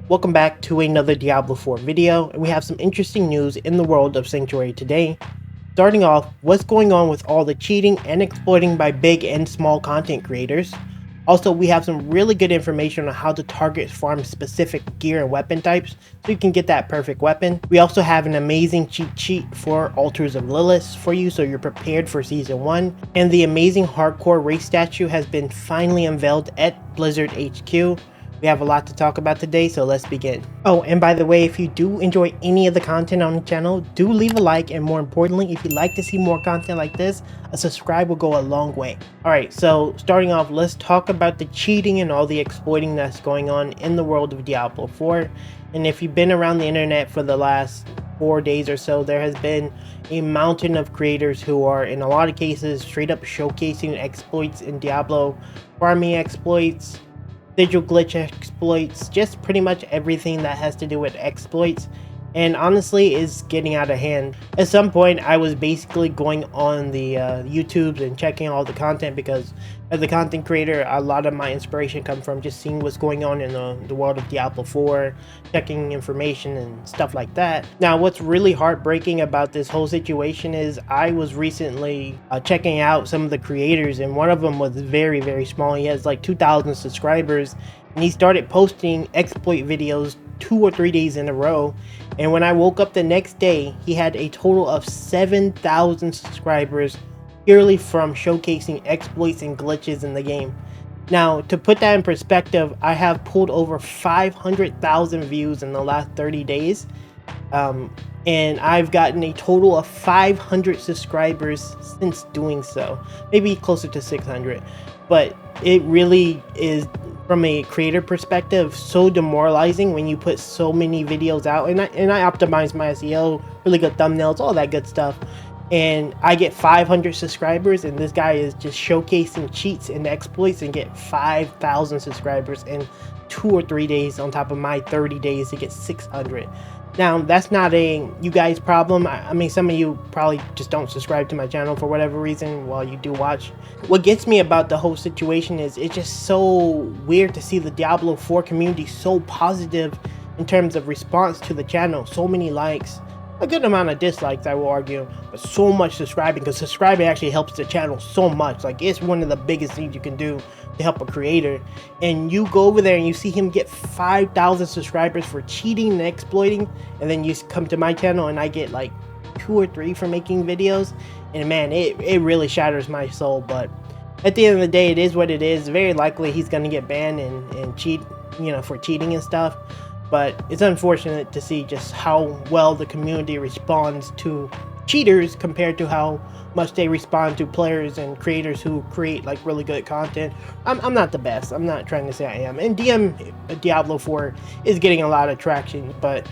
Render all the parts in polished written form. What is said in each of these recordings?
Welcome back to another Diablo 4 video, and we have some interesting news in the world of Sanctuary today. Starting off, what's going on with all the cheating and exploiting by big and small content creators. Also, we have some really good information on how to target farm specific gear and weapon types so you can get that perfect weapon. We also have an amazing cheat sheet for Altars of Lilith for you so you're prepared for Season 1. And the amazing hardcore race statue has been finally unveiled at Blizzard HQ. We have a lot to talk about today, so let's begin. Oh, and by the way, if you do enjoy any of the content on the channel, do leave a like, and more importantly, if you'd like to see more content like this, a subscribe will go a long way. Alright, so starting off, let's talk about the cheating and all the exploiting that's going on in the world of Diablo 4. And if you've been around the internet for the last 4 days or so, there has been a mountain of creators who are, in a lot of cases, straight up showcasing exploits in Diablo, farming exploits, digital glitch exploits, just pretty much everything that has to do with exploits, and honestly is getting out of hand. At some point I was basically going on the YouTubes and checking all the content, because as a content creator a lot of my inspiration comes from just seeing what's going on in the world of Diablo 4, checking information and stuff like that. Now what's really heartbreaking about this whole situation is I was recently checking out some of the creators, and one of them was very small. He has like 2,000 subscribers, and he started posting exploit videos 2 or 3 days in a row, and when I woke up the next day he had a total of 7,000 subscribers purely from showcasing exploits and glitches in the game. Now to put that in perspective, I have pulled over 500,000 views in the last 30 days, and I've gotten a total of 500 subscribers since doing so, maybe closer to 600. But it really is, from a creator perspective, so demoralizing when you put so many videos out, and I optimize my SEO, really good thumbnails, all that good stuff, and I get 500 subscribers, and this guy is just showcasing cheats and exploits and get 5,000 subscribers in 2 or 3 days on top of my 30 days to get 600. Now that's not a you guys problem. I mean, some of you probably just don't subscribe to my channel for whatever reason while you do watch. What gets me about the whole situation is it's just so weird to see the Diablo 4 community so positive in terms of response to the channel. So many likes, a good amount of dislikes I will argue, but so much subscribing, because subscribing actually helps the channel so much. Like, it's one of the biggest things you can do to help a creator. And you go over there and you see him get 5,000 subscribers for cheating and exploiting, and then you come to my channel and I get like 2 or 3 for making videos, and man, it really shatters my soul. But at the end of the day, it is what it is. Very likely he's gonna get banned and cheat, you know, for cheating and stuff. But it's unfortunate to see just how well the community responds to cheaters compared to how much they respond to players and creators who create like really good content. I'm not the best, I'm not trying to say I am, and Diablo 4 is getting a lot of traction, but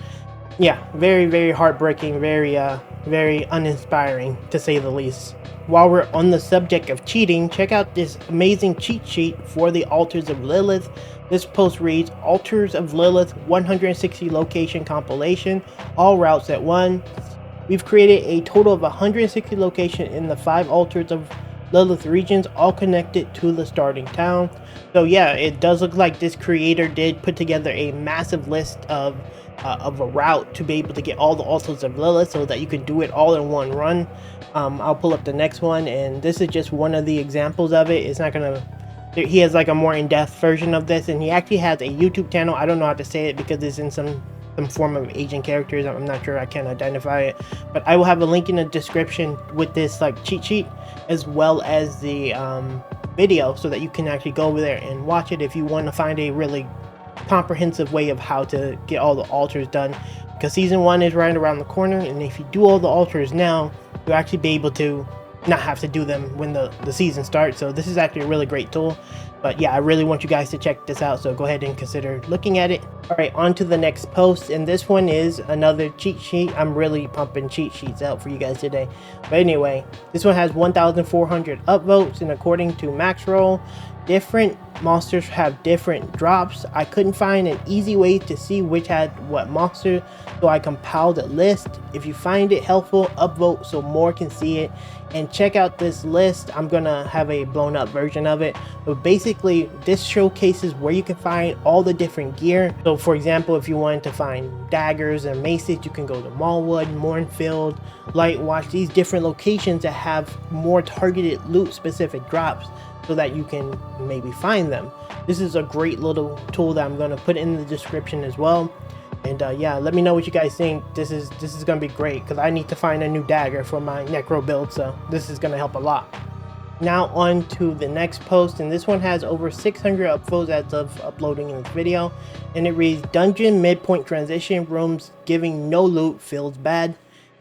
yeah, very heartbreaking, very uninspiring to say the least. While we're on the subject of cheating, check out this amazing cheat sheet for the Altars of Lilith. This post reads, Altars of Lilith 160 location compilation, all routes at 1. We've created a total of 160 locations in the 5 Altars of Lilith regions, all connected to the starting town. So yeah, it does look like this creator did put together a massive list of a route to be able to get all the Altars of Lilith so that you can do it all in one run. I'll pull up the next one, and this is just one of the examples of it. It's not gonna, he has like a more in-depth version of this, and he actually has a YouTube channel. I don't know how to say it because it's in some form of Asian characters. I'm not sure, I can't identify it, but I will have a link in the description with this like cheat sheet as well as the video, so that you can actually go over there and watch it if you want to find a really comprehensive way of how to get all the altars done, because season 1 is right around the corner, and if you do all the altars now, you'll actually be able to not have to do them when the season starts. So this is actually a really great tool. But yeah, I really want you guys to check this out, so go ahead and consider looking at it. Alright, on to the next post, and this one is another cheat sheet. I'm really pumping cheat sheets out for you guys today. But anyway, this one has 1,400 upvotes, and according to Maxroll, Different monsters have different drops. I couldn't find an easy way to see which had what monster, so I compiled a list. If you find it helpful, upvote so more can see it, and check out this list. I'm gonna have a blown up version of it, but basically this showcases where you can find all the different gear. So for example, if you wanted to find daggers and maces, you can go to Mallwood, Mornfield, Lightwatch, these different locations that have more targeted loot specific drops, so that you can maybe find them. This is a great little tool that I'm going to put in the description as well. And yeah, let me know what you guys think. This is going to be great because I need to find a new dagger for my necro build, so this is going to help a lot. Now on to the next post, and this one has over 600 upvotes as of uploading in this video, and it reads, dungeon midpoint transition rooms giving no loot feels bad.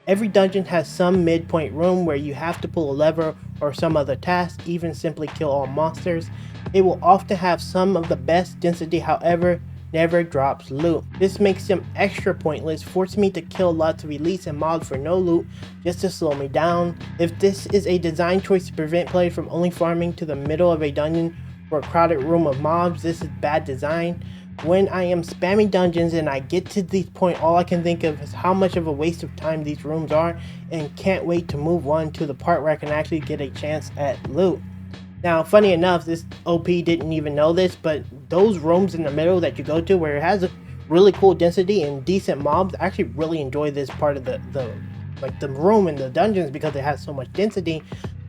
Every dungeon has some midpoint room where you have to pull a lever or some other task, even simply kill all monsters. It will often have some of the best density, however, never drops loot. This makes them extra pointless, forcing me to kill lots of elites and mobs for no loot just to slow me down. If this is a design choice to prevent players from only farming to the middle of a dungeon for a crowded room of mobs, this is bad design. When I am spamming dungeons and I get to this point, all I can think of is how much of a waste of time these rooms are, and can't wait to move on to the part where I can actually get a chance at loot. Now, funny enough, this OP didn't even know this, but those rooms in the middle that you go to where it has a really cool density and decent mobs, I actually really enjoy this part of the room in the dungeons because it has so much density.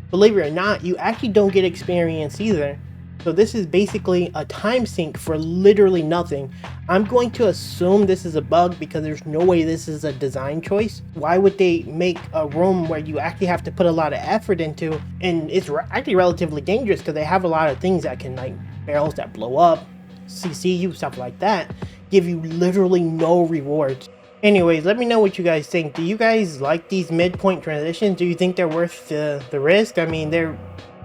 Believe it or not, you actually don't get experience either. So this is basically a time sink for literally nothing. I'm going to assume this is a bug because there's no way this is a design choice. Why would they make a room where you actually have to put a lot of effort into, and it's actually relatively dangerous because they have a lot of things that can, like barrels that blow up, CC you, stuff like that, give you literally no rewards. Anyways, let me know what you guys think. Do you guys like these midpoint transitions? Do you think they're worth the risk? I mean, they're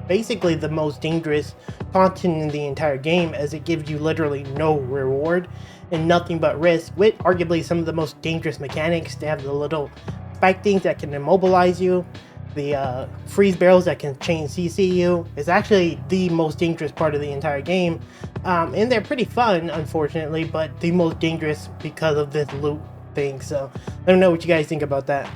basically the most dangerous content in the entire game, as it gives you literally no reward and nothing but risk, with arguably some of the most dangerous mechanics. They have the little spike things that can immobilize you, the freeze barrels that can chain CC you. It's actually the most dangerous part of the entire game, and they're pretty fun, unfortunately, but the most dangerous because of this loot thing. So let me know what you guys think about that.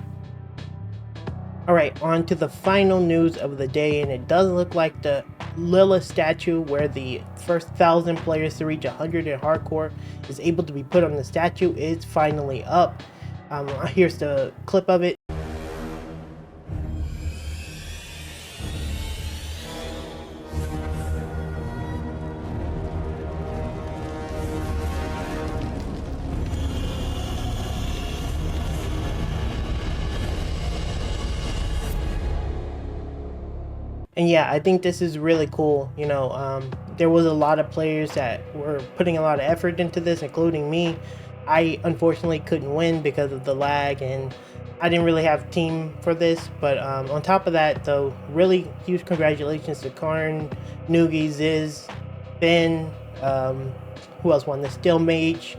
Alright, on to the final news of the day, and it does look like the Lillith statue, where the first 1,000 players to reach 100 in hardcore is able to be put on the statue, is finally up. Here's the clip of it. And yeah, I think this is really cool. You know, there was a lot of players that were putting a lot of effort into this, including me. I unfortunately couldn't win because of the lag, and I didn't really have a team for this. But on top of that, though, really huge congratulations to Karn, Noogie, Ziz, Ben, who else won this? Still Mage,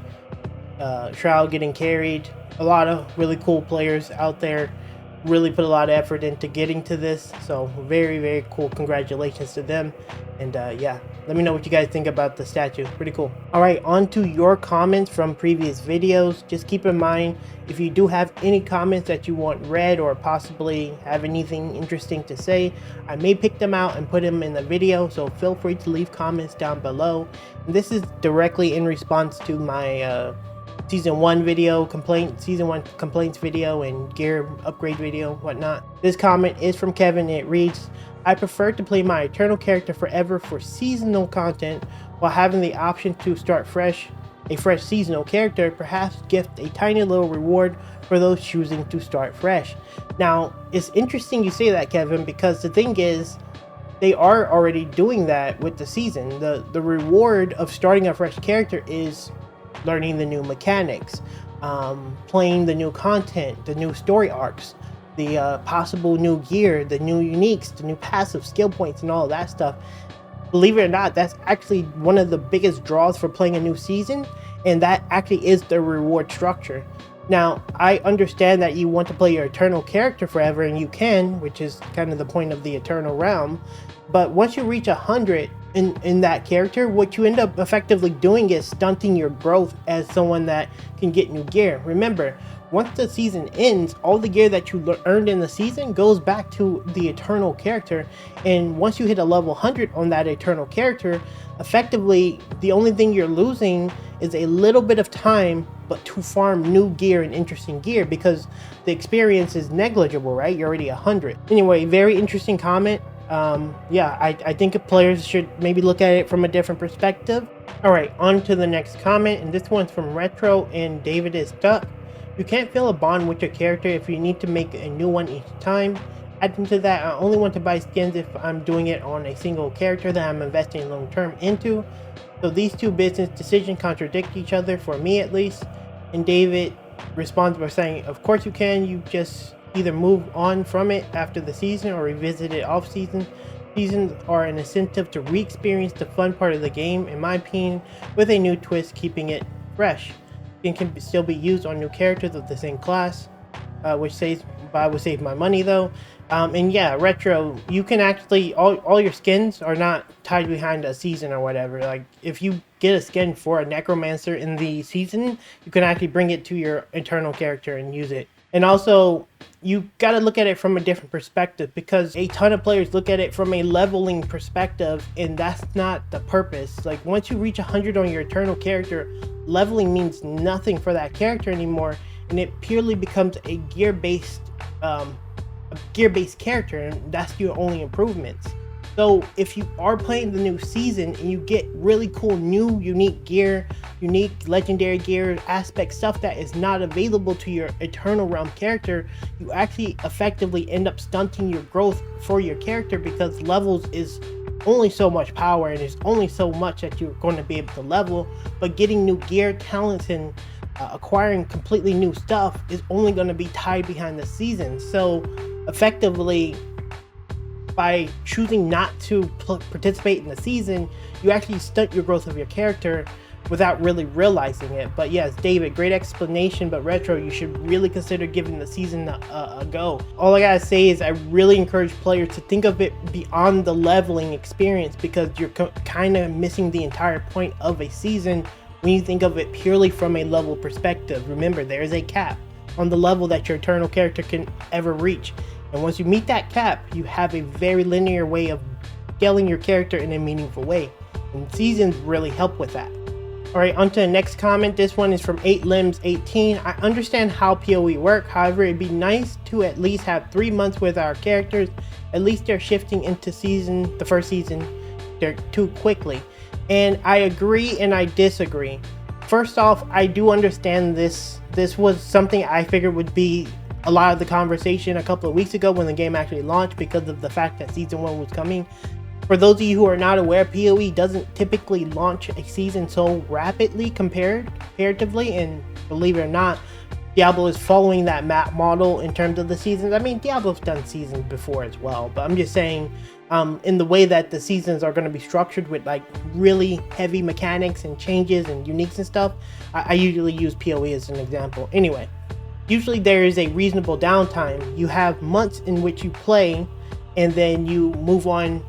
Shroud getting carried. A lot of really cool players out there really put a lot of effort into getting to this, so very, very cool. Congratulations to them. And yeah, let me know what you guys think about the statue. Pretty cool. All right, on to your comments from previous videos. Just keep in mind, if you do have any comments that you want read, or possibly have anything interesting to say, I may pick them out and put them in the video, so feel free to leave comments down below. And this is directly in response to my season 1 video season 1 complaints video and gear upgrade video, whatnot. This comment is from Kevin. It reads, I prefer to play my eternal character forever for seasonal content, while having the option to start a fresh seasonal character, perhaps gift a tiny little reward for those choosing to start fresh. Now, it's interesting you say that, Kevin, because the thing is, they are already doing that with the season. The reward of starting a fresh character is learning the new mechanics, playing the new content, the new story arcs, the possible new gear, the new uniques, the new passive skill points, and all of that stuff. Believe it or not, that's actually one of the biggest draws for playing a new season, and that actually is the reward structure. Now, I understand that you want to play your eternal character forever, and you can, which is kind of the point of the Eternal Realm, but once you reach 100, in that character, what you end up effectively doing is stunting your growth as someone that can get new gear. Remember, once the season ends, all the gear that you earned in the season goes back to the eternal character, and once you hit a level 100 on that eternal character, effectively the only thing you're losing is a little bit of time but to farm new gear and interesting gear, because the experience is negligible, right? You're already 100. Anyway, very interesting comment. Yeah, I think players should maybe look at it from a different perspective. All right, on to the next comment, and this one's from Retro, and David is stuck. You can't feel a bond with your character if you need to make a new one each time. Adding to that, I only want to buy skins if I'm doing it on a single character that I'm investing long term into. So these two business decisions contradict each other, for me at least. And David responds by saying, of course you can, you just either move on from it after the season or revisit it off season. Seasons are an incentive to re-experience the fun part of the game, in my opinion, with a new twist keeping it fresh. It can still be used on new characters of the same class, which would save my money though. And yeah, Retro, you can actually, all your skins are not tied behind a season or whatever. Like, if you get a skin for a Necromancer in the season, you can actually bring it to your Eternal character and use it. And also, you gotta look at it from a different perspective, because a ton of players look at it from a leveling perspective, and that's not the purpose. Like, once you reach 100 on your Eternal character, leveling means nothing for that character anymore, and it purely becomes a gear-based character, and that's your only improvements. So if you are playing the new season and you get really cool new unique gear, unique legendary gear, aspect stuff that is not available to your Eternal Realm character, you actually effectively end up stunting your growth for your character, because levels is only so much power and there's only so much that you're going to be able to level. But getting new gear, talents, and acquiring completely new stuff is only going to be tied behind the season. So effectively, by choosing not to participate in the season, you actually stunt your growth of your character without really realizing it. But yes, David, great explanation, but Retro, you should really consider giving the season a go. All I gotta say is I really encourage players to think of it beyond the leveling experience, because you're kind of missing the entire point of a season when you think of it purely from a level perspective. Remember, there is a cap on the level that your Eternal character can ever reach. And once you meet that cap, you have a very linear way of scaling your character in a meaningful way. And seasons really help with that. Alright, on to the next comment. This one is from 8limbs18. I understand how PoE work, however it'd be nice to at least have 3 months with our characters. At least they're shifting into the first season, they're too quickly. And I agree and I disagree. First off, I do understand this. This was something I figured would be a lot of the conversation a couple of weeks ago when the game actually launched, because of the fact that season 1 was coming. For those of you who are not aware, PoE doesn't typically launch a season so rapidly comparatively, and believe it or not, Diablo is following that map model in terms of the seasons. I mean, Diablo's done seasons before as well, but I'm just saying, in the way that the seasons are going to be structured with like really heavy mechanics and changes and uniques and stuff, I usually use PoE as an example. Anyway, usually there is a reasonable downtime. You have months in which you play, and then you move on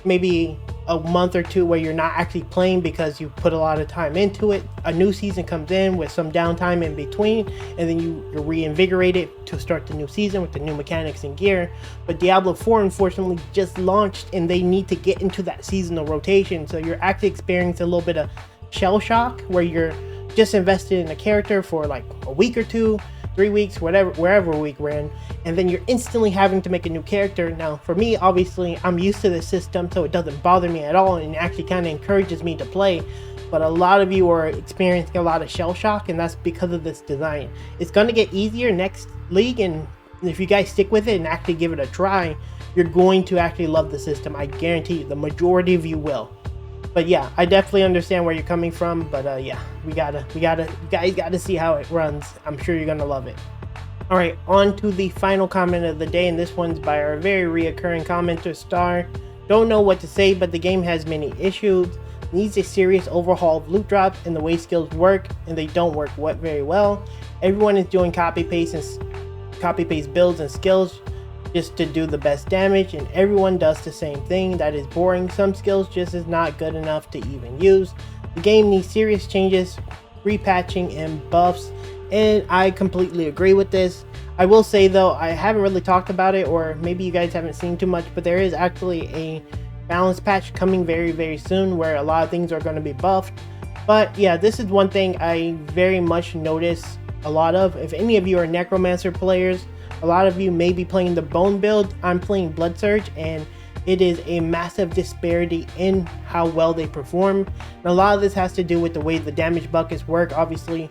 maybe a month or two where you're not actually playing because you put a lot of time into it. A new season comes in with some downtime in between, and then you're reinvigorated to start the new season with the new mechanics and gear. But Diablo 4 unfortunately just launched, and they need to get into that seasonal rotation, so you're actually experiencing a little bit of shell shock where you're just invested in a character for like a week or two, 3 weeks, wherever week we're in, and then you're instantly having to make a new character. Now, for me, obviously, I'm used to this system, so it doesn't bother me at all, and it actually kind of encourages me to play. But a lot of you are experiencing a lot of shell shock, and that's because of this design. It's going to get easier next league, and if you guys stick with it and actually give it a try, you're going to actually love the system. I guarantee you, the majority of you will. But yeah, I definitely understand where you're coming from, but yeah, you guys gotta see how it runs. I'm sure you're gonna love it. Alright, on to the final comment of the day, and this one's by our very reoccurring commenter, Star. Don't know what to say, but the game has many issues. Needs a serious overhaul of loot drops and the way skills work, and they don't work very well. Everyone is doing copy paste builds and skills just to do the best damage, and everyone does the same thing. That is boring. Some skills just is not good enough to even use. The game needs serious changes, repatching, and buffs, and I completely agree with this. I will say though, I haven't really talked about it, or maybe you guys haven't seen too much, but there is actually a balance patch coming very soon where a lot of things are going to be buffed. But yeah, this is one thing I very much notice a lot of. If any of you are Necromancer players, a lot of you may be playing the Bone build. I'm playing Blood Surge, and it is a massive disparity in how well they perform. And a lot of this has to do with the way the damage buckets work. Obviously,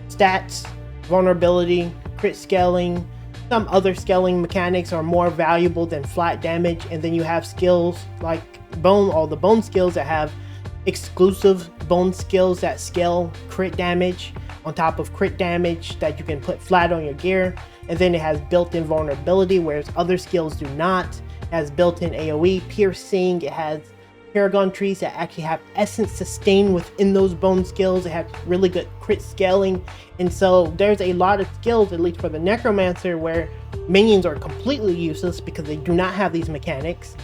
stats, vulnerability, crit scaling, some other scaling mechanics are more valuable than flat damage. And then you have skills like Bone, all the Bone skills that have exclusive Bone skills that scale crit damage on top of crit damage that you can put flat on your gear. And then it has built-in vulnerability, whereas other skills do not. It has built-in AoE, piercing, it has Paragon trees that actually have essence sustain within those Bone skills. It has really good crit scaling, and so there's a lot of skills, at least for the Necromancer, where minions are completely useless because they do not have these mechanics.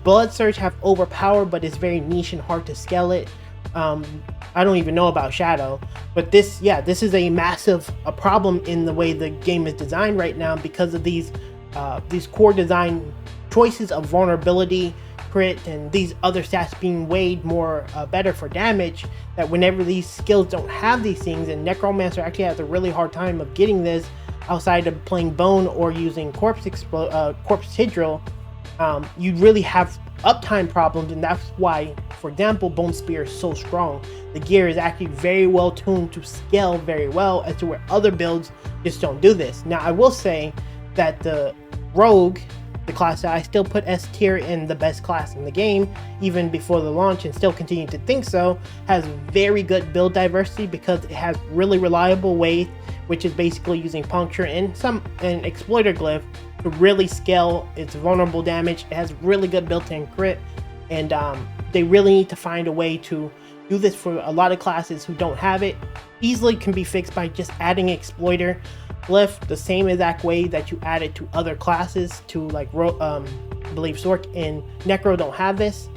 Blood Surge have overpower, but it's very niche and hard to scale it. I don't even know about Shadow, but this is a massive problem in the way the game is designed right now because of these core design choices of vulnerability, crit, and these other stats being weighed more better for damage. That whenever these skills don't have these things, and Necromancer actually has a really hard time of getting this outside of playing Bone or using Corpse Hydro, you really have uptime problems, and that's why, for example, Bone Spear is so strong. The gear is actually very well tuned to scale very well, as to where other builds just don't do this. Now, I will say that the Rogue, the class that I still put S tier in the best class in the game, even before the launch, and still continue to think so, has very good build diversity because it has really reliable weight, which is basically using puncture and an exploiter glyph to really scale its vulnerable damage. It has really good built-in crit, and they really need to find a way to do this for a lot of classes who don't have it. Easily can be fixed by just adding exploiter glyph the same exact way that you add it to other classes, to like I believe Sork and Necro don't have this.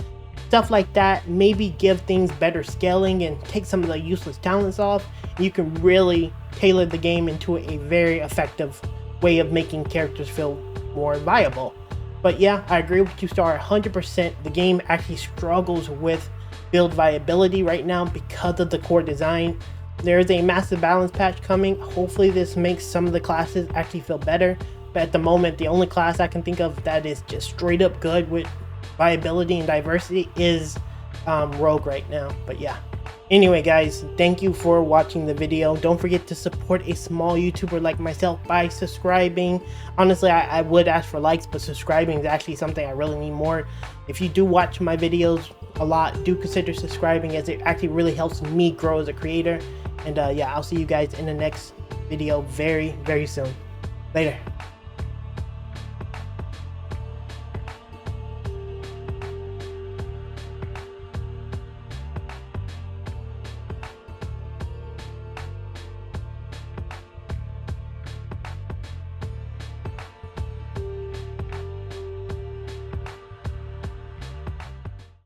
Stuff like that, maybe give things better scaling and take some of the useless talents off. You can really tailor the game into a very effective way of making characters feel more viable. But yeah, I agree with you, Star, 100%. The game actually struggles with build viability right now because of the core design. There is a massive balance patch coming. Hopefully this makes some of the classes actually feel better, but at the moment the only class I can think of that is just straight up good with viability and diversity is Rogue right now. But yeah, anyway guys, thank you for watching the video. Don't forget to support a small YouTuber like myself by subscribing. Honestly, I would ask for likes, but subscribing is actually something I really need more. If you do watch my videos a lot, do consider subscribing, as it actually really helps me grow as a creator. And yeah, I'll see you guys in the next video very soon. Later.